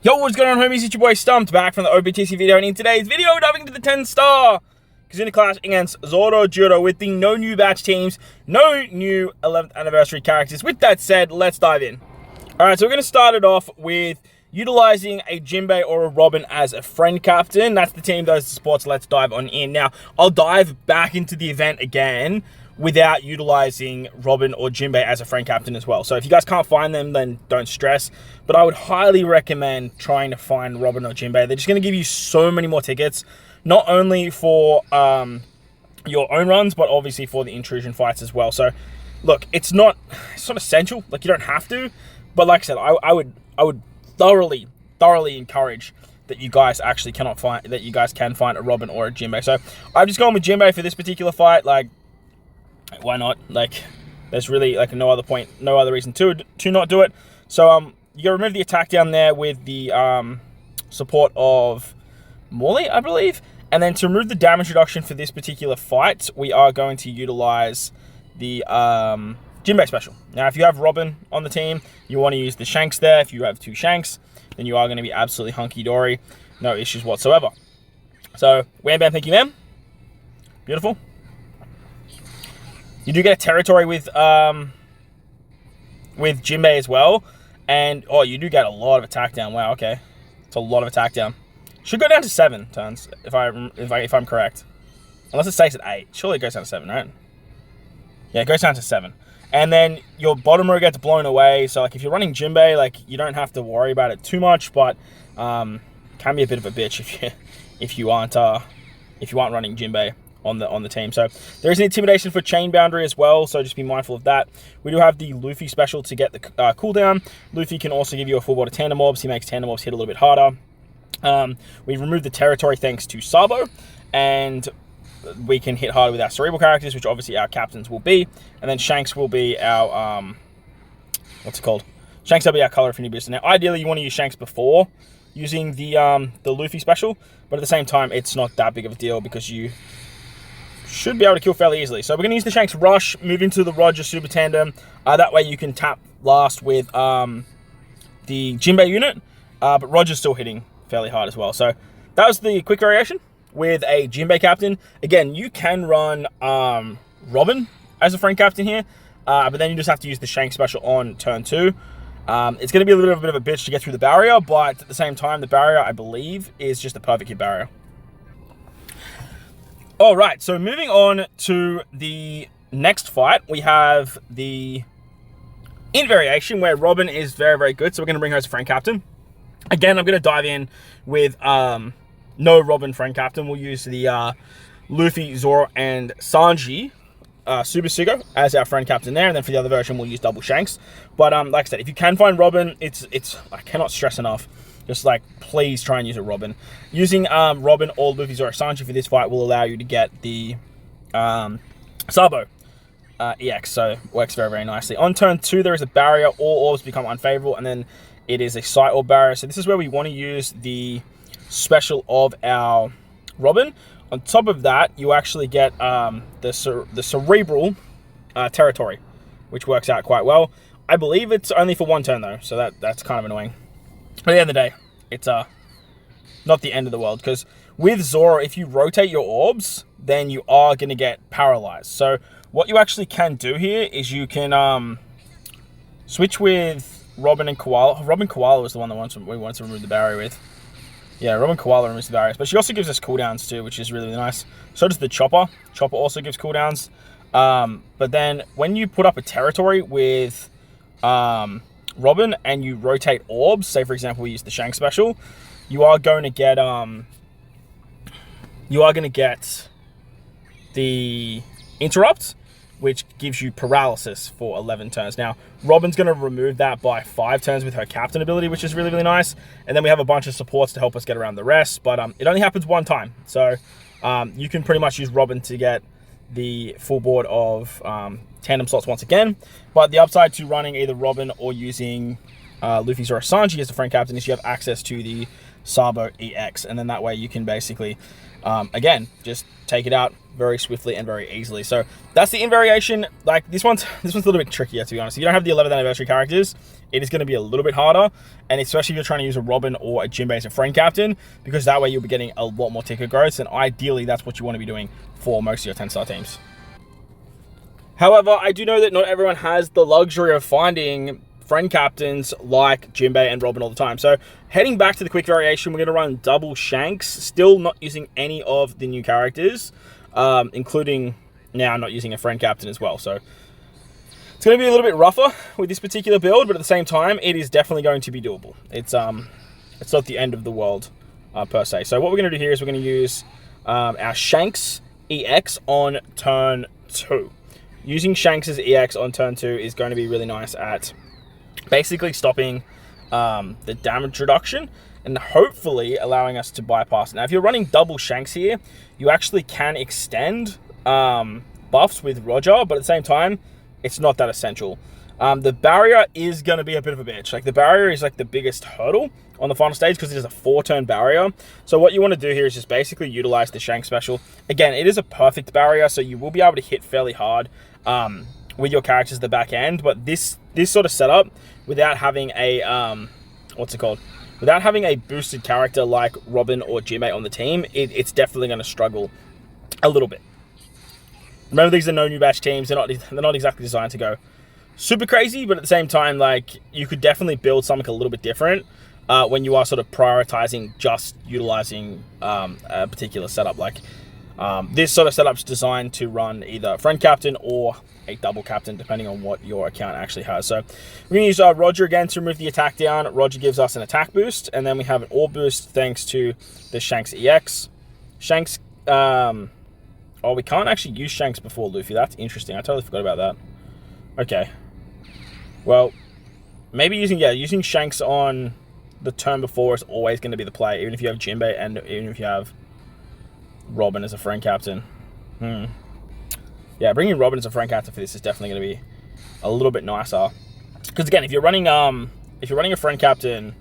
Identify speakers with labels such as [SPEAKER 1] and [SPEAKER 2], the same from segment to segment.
[SPEAKER 1] Yo, what's going on, homies? It's your boy Stumped, back from the OPTC video, and in today's video, we're diving into the 10-star Kizuna clash against ZORO Judo with the no new batch teams, no new 11th anniversary characters. With that said, let's dive in. Alright, so we're going to start it off with utilizing a Jinbei or a Robin as a friend captain. That's the team, those are the sports. Let's dive on in. Now, I'll dive back into the event again without utilizing Robin or Jinbei as a friend captain as well. So if you guys can't find them, then don't stress. But I would highly recommend trying to find Robin or Jinbei. They're just going to give you so many more tickets, not only for your own runs, but obviously for the intrusion fights as well. So look, it's not essential. Like, you don't have to. But like I said, I would thoroughly encourage that you guys actually can find a Robin or a Jinbei. So I've just gone with Jinbei for this particular fight. Like, why not? Like, there's really like no other reason to not do it. So you gotta remove the attack down there with the support of Morley, I believe. And then to remove the damage reduction for this particular fight, we are going to utilize the Jinbei special. Now, if you have Robin on the team, you want to use the Shanks there. If you have two Shanks, then you are going to be absolutely hunky-dory. No issues whatsoever. So, wham bam, thank you, ma'am. Beautiful. You do get a territory with Jinbei as well. And, oh, you do get a lot of attack down. Wow, okay. It's a lot of attack down. Should go down to 7 turns, if I'm correct. Unless it stays at 8. Surely it goes down to 7, right? Yeah, it goes down to 7. And then your bottom row gets blown away. So, like, if you're running Jinbei, like, you don't have to worry about it too much. But can be a bit of a bitch if you aren't running Jinbei on the team. So there is an intimidation for chain boundary as well, so just be mindful of that. We do have the Luffy special to get the cooldown. Luffy can also give you a full body tandem mobs. He makes tandem mobs hit a little bit harder. We've removed the territory thanks to Sabo, and we can hit harder with our cerebral characters, which obviously our captains will be. And then Shanks will be our what's it called? Shanks will be our color affinity booster. Now, ideally, you want to use Shanks before using the Luffy special, but at the same time, it's not that big of a deal because you should be able to kill fairly easily. So we're going to use the Shanks Rush, move into the Roger Super Tandem. That way you can tap last with the Jinbei unit, but Roger's still hitting fairly hard as well. So that was the quick variation with a Jinbei captain. Again, you can run Robin as a friend captain here, but then you just have to use the Shanks special on turn 2. It's going to be a little bit of a bitch to get through the barrier, but at the same time, the barrier, I believe, is just a perfect hit barrier. Alright, so moving on to the next fight, we have the int variation where Robin is very, very good, so we're going to bring her as a friend captain. Again, I'm going to dive in with no Robin friend captain. We'll use the Luffy, Zoro, and Sanji Super Sugo as our friend captain there, and then for the other version, we'll use double Shanks. But like I said, if you can find Robin, it's I cannot stress enough. Just like, please try and use a Robin. Using Robin or Luffy, Zoro, Sanji for this fight will allow you to get the Sabo EX, so it works very, very nicely. On turn 2, there is a barrier. All orbs become unfavorable, and then it is a sight orb barrier. So this is where we want to use the special of our Robin. On top of that, you actually get the cerebral territory, which works out quite well. I believe it's only for 1 turn though, so that's kind of annoying. But at the end of the day, it's not the end of the world, because with Zoro, if you rotate your orbs, then you are going to get paralyzed. So what you actually can do here is you can switch with Robin and Koala. Robin Koala was the one that we wanted to remove the barrier with. Yeah, Robin Koala removes the barriers, but she also gives us cooldowns too, which is really, really nice. So does the Chopper. Chopper also gives cooldowns. But then when you put up a territory with Robin and you rotate orbs, say for example we use the Shank special, you are going to get the interrupt, which gives you paralysis for 11 turns. Now, Robin's going to remove that by 5 turns with her captain ability, which is really, really nice. And then we have a bunch of supports to help us get around the rest, but it only happens 1 time. So you can pretty much use Robin to get the full board of tandem slots once again. But the upside to running either Robin or using Luffy, Zoro, Sanji as the friend captain is you have access to the Sabo EX, and then that way you can basically, again, just take it out very swiftly and very easily. So that's the invariation. Like this one's a little bit trickier, to be honest. If you don't have the 11th anniversary characters, it is going to be a little bit harder, and especially if you're trying to use a Robin or a Jinbei as a friend captain, because that way you'll be getting a lot more ticket growth, and ideally that's what you want to be doing for most of your 10-star teams. However, I do know that not everyone has the luxury of finding friend captains like Jinbei and Robin all the time. So heading back to the quick variation, we're going to run double Shanks, still not using any of the new characters, including now not using a friend captain as well. So it's going to be a little bit rougher with this particular build, but at the same time, it is definitely going to be doable. It's not the end of the world per se. So what we're going to do here is we're going to use our Shanks EX on turn 2. Using Shanks' EX on turn 2 is going to be really nice at basically stopping the damage reduction and hopefully allowing us to bypass. Now, if you're running double Shanks here, you actually can extend buffs with Roger, but at the same time, it's not that essential. The barrier is going to be a bit of a bitch. Like, the barrier is like the biggest hurdle on the final stage because it is a 4-turn barrier. So what you want to do here is just basically utilize the Shank special. Again, it is a perfect barrier, so you will be able to hit fairly hard with your characters at the back end. But this sort of setup, without having a without having a boosted character like Robin or Jinbei on the team, it's definitely going to struggle a little bit. Remember, these are no new batch teams. They're not exactly designed to go super crazy, but at the same time, like, you could definitely build something a little bit different when you are sort of prioritizing just utilizing a particular setup. Like, this sort of setup's designed to run either friend captain or a double captain, depending on what your account actually has. So we're going to use Roger again to remove the attack down. Roger gives us an attack boost, and then we have an orb boost thanks to the Shanks EX. Shanks, we can't actually use Shanks before Luffy. That's interesting. I totally forgot about that. Okay. Well, maybe using Shanks on the turn before is always going to be the play, even if you have Jinbei and even if you have Robin as a friend captain. Yeah, bringing Robin as a friend captain for this is definitely going to be a little bit nicer. Because again, if you're running a friend captain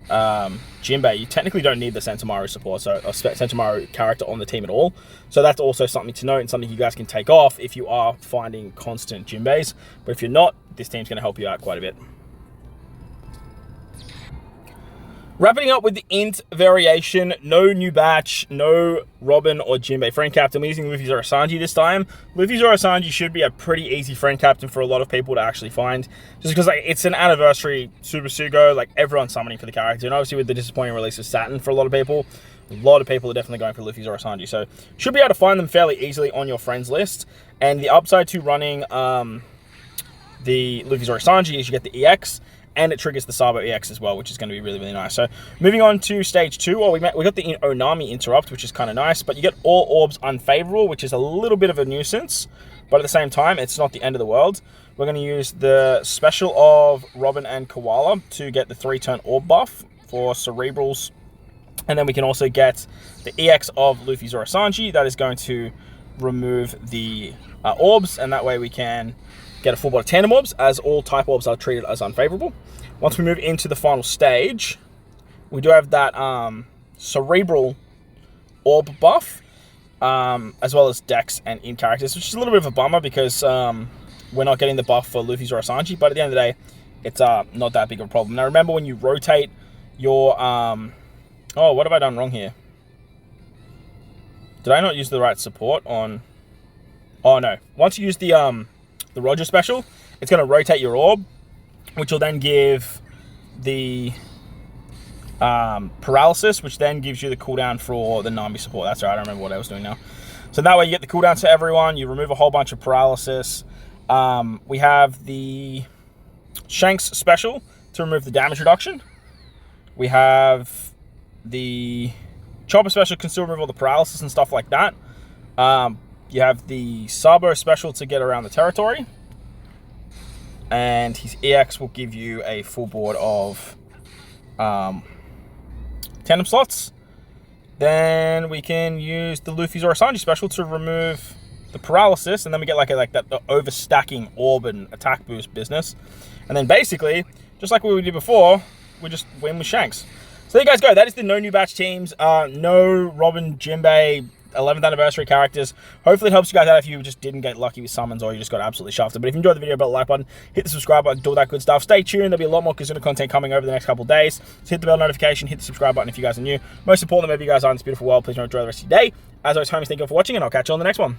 [SPEAKER 1] Jinbei, you technically don't need the Sentamaru support, so a Sentamaru character on the team at all. So that's also something to note and something you guys can take off if you are finding constant Jinbeis. But if you're not, this team's going to help you out quite a bit. Wrapping up with the int variation, no new batch, no Robin or Jinbei friend captain. We're using Luffy Zoro Sanji this time. Luffy Zoro Sanji should be a pretty easy friend captain for a lot of people to actually find, just because like it's an anniversary Super Sugo, like everyone's summoning for the character, and obviously with the disappointing release of Saturn for a lot of people are definitely going for Luffy Zoro Sanji. So should be able to find them fairly easily on your friends list. And the upside to running the Luffy Zoro Sanji is you get the EX. And it triggers the Sabo EX as well, which is going to be really, really nice. So moving on to stage 2, we got the Onami interrupt, which is kind of nice, but you get all orbs unfavorable, which is a little bit of a nuisance, but at the same time, it's not the end of the world. We're going to use the special of Robin and Koala to get the 3-turn orb buff for Cerebrals, and then we can also get the EX of Luffy Zoro Sanji. That is going to remove the orbs, and that way we can get a full body tandem orbs, as all type orbs are treated as unfavorable. Once we move into the final stage, we do have that cerebral orb buff, as well as Dex and in characters, which is a little bit of a bummer because we're not getting the buff for Luffy Zoro Sanji, but at the end of the day, it's not that big of a problem. Now remember, when you rotate your oh, what have I done wrong here? Did I not use the right support on? Oh no, once you use the Roger special, it's going to rotate your orb, which will then give the paralysis, which then gives you the cooldown for the Nami support. That's right, I don't remember what I was doing now. So that way you get the cooldowns for everyone, you remove a whole bunch of paralysis. We have the Shanks special to remove the damage reduction. We have the Chopper special, can still remove all the paralysis and stuff like that. You have the Sabo special to get around the territory. And his EX will give you a full board of tandem slots. Then we can use the Luffy Zoro Sanji special to remove the paralysis. And then we get that overstacking orb and attack boost business. And then basically, just like we did before, we just win with Shanks. So there you guys go. That is the no new batch teams. No Robin, Jimbei, 11th anniversary characters. Hopefully it helps you guys out if you just didn't get lucky with summons or you just got absolutely shafted. But if you enjoyed the video, hit the like button, hit the subscribe button, do all that good stuff. Stay tuned. There'll be a lot more Kizuna content coming over the next couple of days. So hit the bell notification, hit the subscribe button if you guys are new. Most importantly, wherever you guys are in this beautiful world, please enjoy the rest of your day. As always, homies, thank you all for watching, and I'll catch you on the next one.